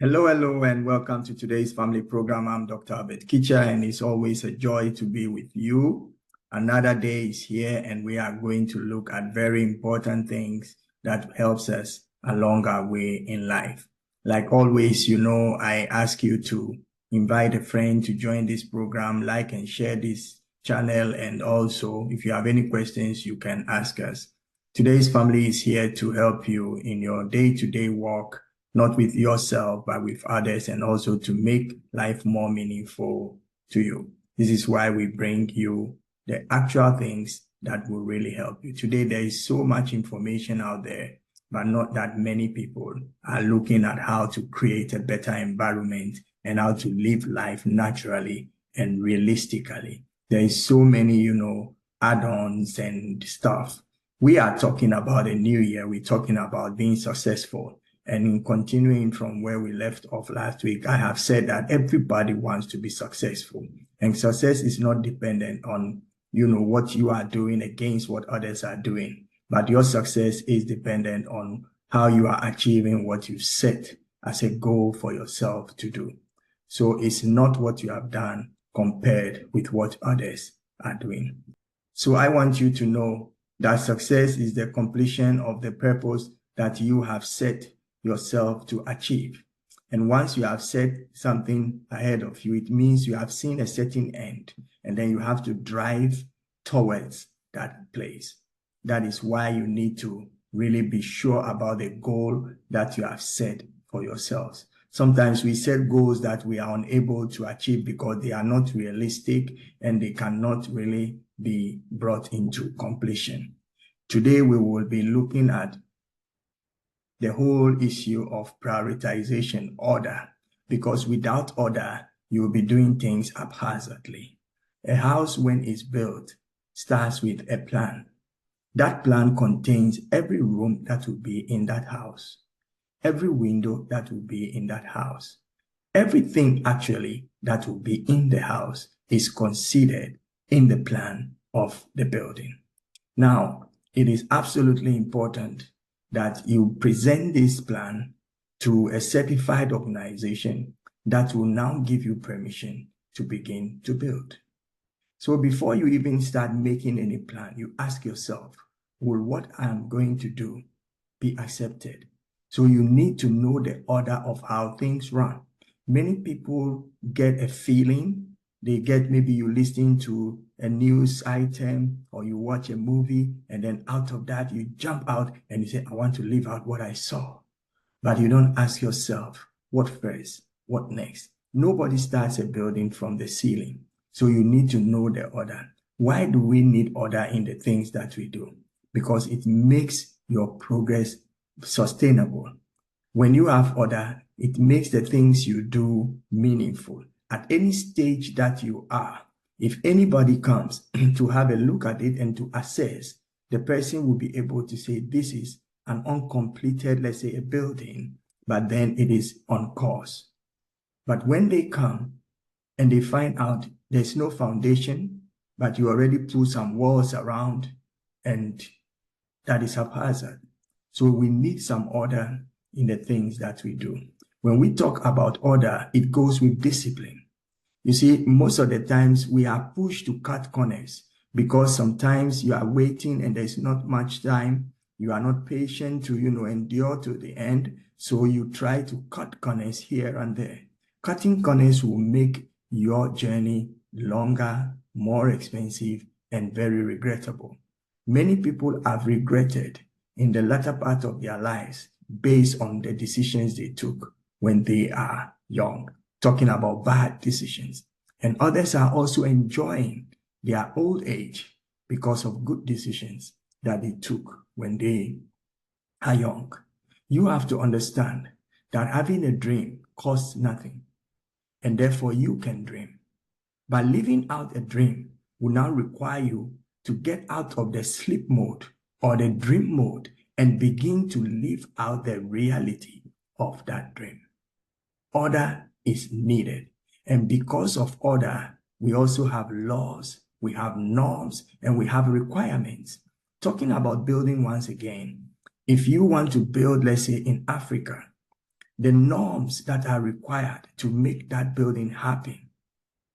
Hello, and welcome to today's family program. I'm Dr. Kitcher, and it's always a joy to be with you. Another day is here, and we are going to look at very important things that helps us along our way in life. Like always, I ask you to invite a friend to join this program, like and share this channel, and also, if you have any questions, you can ask us. Today's family is here to help you in your day-to-day work, not with yourself, but with others, and also to make life more meaningful to you. This is why we bring you the actual things that will really help you. Today, there is so much information out there, but not that many people are looking at how to create a better environment and how to live life naturally and realistically. There is so many, add-ons and stuff. We are talking about a new year. We're talking about being successful. And in continuing from where we left off last week, I have said that everybody wants to be successful. And success is not dependent on, what you are doing against what others are doing. But your success is dependent on how you are achieving what you set as a goal for yourself to do. So it's not what you have done compared with what others are doing. So I want you to know that success is the completion of the purpose that you have set yourself to achieve. And once you have set something ahead of you, it means you have seen a certain end, and then you have to drive towards that place. That is why you need to really be sure about the goal that you have set for yourselves. Sometimes we set goals that we are unable to achieve because they are not realistic and they cannot really be brought into completion. Today, we will be looking at the whole issue of prioritization, order, because without order, you will be doing things haphazardly. A house, when it's built, starts with a plan. That plan contains every room that will be in that house, every window that will be in that house. Everything actually that will be in the house is considered in the plan of the building. Now, it is absolutely important that you present this plan to a certified organization that will now give you permission to begin to build. So before you even start making any plan, you ask yourself, will what I'm going to do be accepted? So you need to know the order of how things run. Many people get a feeling. They get, maybe you listen to a news item or you watch a movie, and then out of that, you jump out and you say, I want to live out what I saw. But you don't ask yourself, what first? What next? Nobody starts a building from the ceiling. So you need to know the order. Why do we need order in the things that we do? Because it makes your progress sustainable. When you have order, it makes the things you do meaningful. At any stage that you are, if anybody comes to have a look at it and to assess, the person will be able to say, this is an uncompleted, let's say, a building, but then it is on course. But when they come and they find out there's no foundation, but you already put some walls around, and that is haphazard. So we need some order in the things that we do. When we talk about order, it goes with discipline. You see, most of the times we are pushed to cut corners because sometimes you are waiting and there's not much time. You are not patient to, endure to the end. So you try to cut corners here and there. Cutting corners will make your journey longer, more expensive, and very regrettable. Many people have regretted in the latter part of their lives based on the decisions they took when they are young, talking about bad decisions. And others are also enjoying their old age because of good decisions that they took when they are young. You have to understand that having a dream costs nothing, and therefore you can dream. But living out a dream will now require you to get out of the sleep mode or the dream mode and begin to live out the reality of that dream. Order is needed. And because of order, we also have laws, we have norms, and we have requirements. Talking about building once again, if you want to build, let's say in Africa, the norms that are required to make that building happen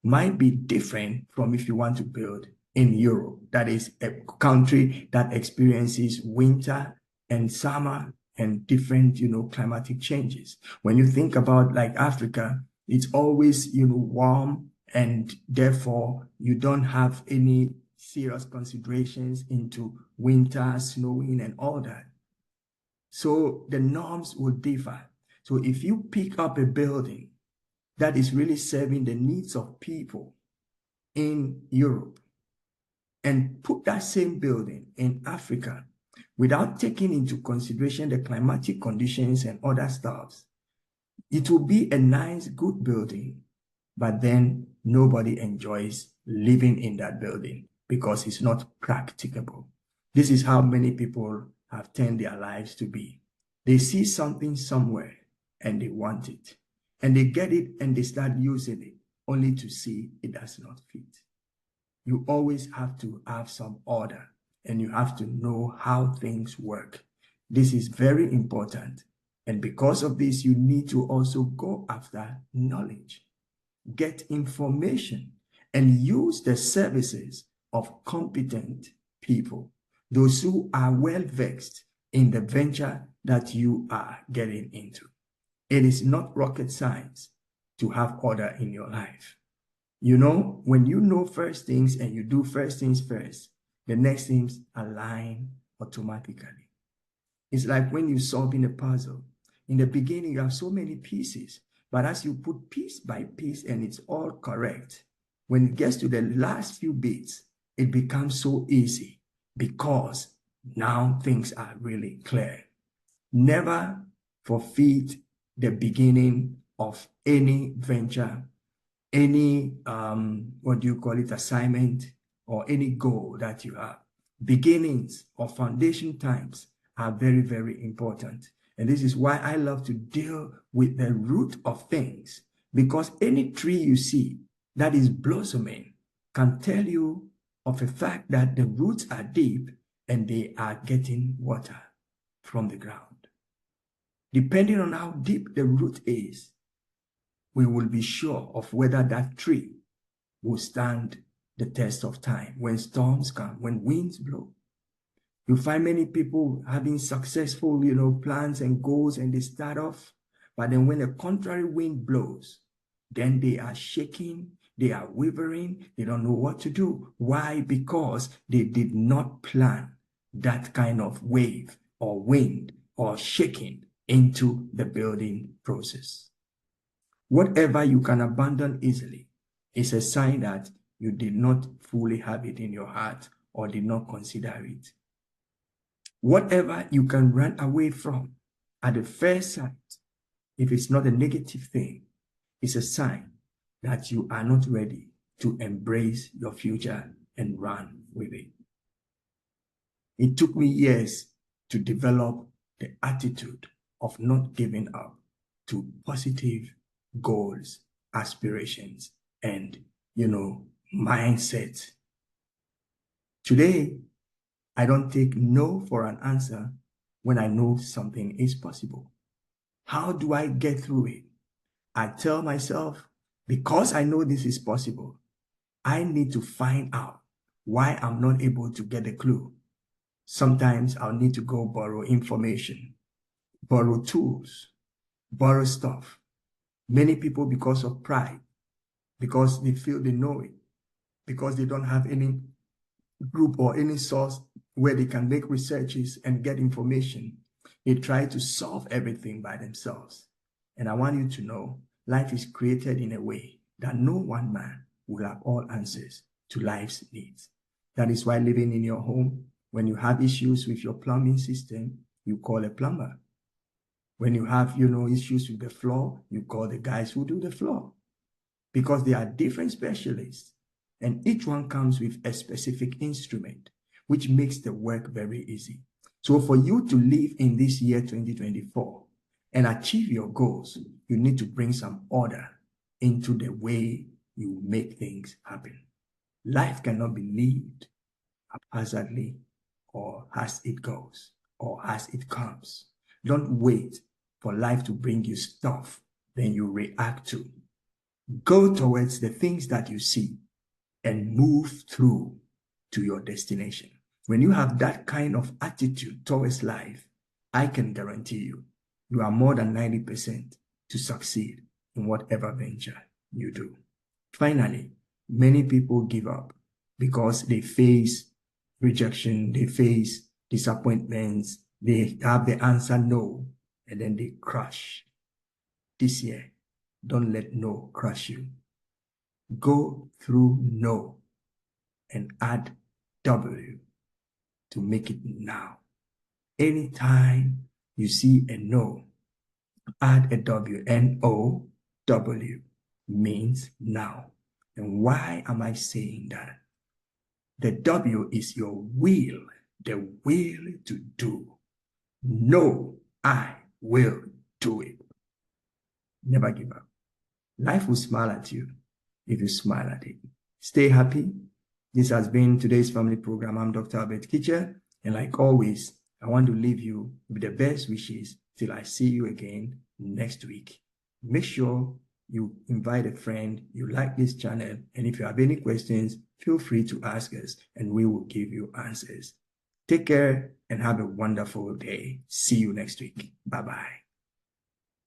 might be different from if you want to build in Europe. That is a country that experiences winter and summer and different, climatic changes. When you think about like Africa, it's always, warm, and therefore you don't have any serious considerations into winter, snowing, and all that. So the norms will differ. So if you pick up a building that is really serving the needs of people in Europe and put that same building in Africa without taking into consideration the climatic conditions and other stuffs, it will be a nice, good building, but then nobody enjoys living in that building because it's not practicable. This is how many people have turned their lives to be. They see something somewhere and they want it, and they get it and they start using it only to see it does not fit. You always have to have some order, and you have to know how things work. This is very important. And because of this, you need to also go after knowledge, get information, and use the services of competent people, those who are well versed in the venture that you are getting into. It is not rocket science to have order in your life. When you know first things and you do first things first, the next things align automatically. It's like when you're solving a puzzle. In the beginning, you have so many pieces, but as you put piece by piece and it's all correct, when it gets to the last few bits, it becomes so easy because now things are really clear. Never forfeit the beginning of any venture, any, assignment, or any goal that you have. Beginnings or foundation times are very, very important. And this is why I love to deal with the root of things, because any tree you see that is blossoming can tell you of a fact that the roots are deep and they are getting water from the ground. Depending on how deep the root is, we will be sure of whether that tree will stand the test of time. When storms come, when winds blow, you find many people having successful, plans and goals, and they start off, but then when a contrary wind blows, then they are shaking, they are wavering, they don't know what to do. Why? Because they did not plan that kind of wave or wind or shaking into the building process. Whatever you can abandon easily is a sign that you did not fully have it in your heart or did not consider it. Whatever you can run away from at the first sight, if it's not a negative thing, it's a sign that you are not ready to embrace your future and run with it. It took me years to develop the attitude of not giving up to positive goals, aspirations, and, mindset. Today, I don't take no for an answer when I know something is possible. How do I get through it? I tell myself, because I know this is possible, I need to find out why I'm not able to get a clue. Sometimes I'll need to go borrow information, borrow tools, borrow stuff. Many people, because of pride, because they feel they know it, because they don't have any group or any source where they can make researches and get information, they try to solve everything by themselves. And I want you to know, life is created in a way that no one man will have all answers to life's needs. That is why living in your home, when you have issues with your plumbing system, you call a plumber. When you have, issues with the floor, you call the guys who do the floor. Because they are different specialists, and each one comes with a specific instrument, which makes the work very easy. So for you to live in this year 2024 and achieve your goals, you need to bring some order into the way you make things happen. Life cannot be lived haphazardly or as it goes or as it comes. Don't wait for life to bring you stuff, then you react to. Go towards the things that you see and move through to your destination. When you have that kind of attitude towards life, I can guarantee you, you are more than 90% to succeed in whatever venture you do. Finally, many people give up because they face rejection, they face disappointments, they have the answer no, and then they crash. This year, don't let no crush you. Go through no and add W to make it now. Anytime you see a no, add a W. N-O-W means now. And why am I saying that? The W is your will, the will to do. No, I will do it. Never give up. Life will smile at you if you smile at it. Stay happy. This has been today's family program. I'm Dr. Kitcher, and like always, I want to leave you with the best wishes till I see you again next week. Make sure you invite a friend, you like this channel, and if you have any questions, feel free to ask us and we will give you answers. Take care and have a wonderful day. See you next week. Bye-bye.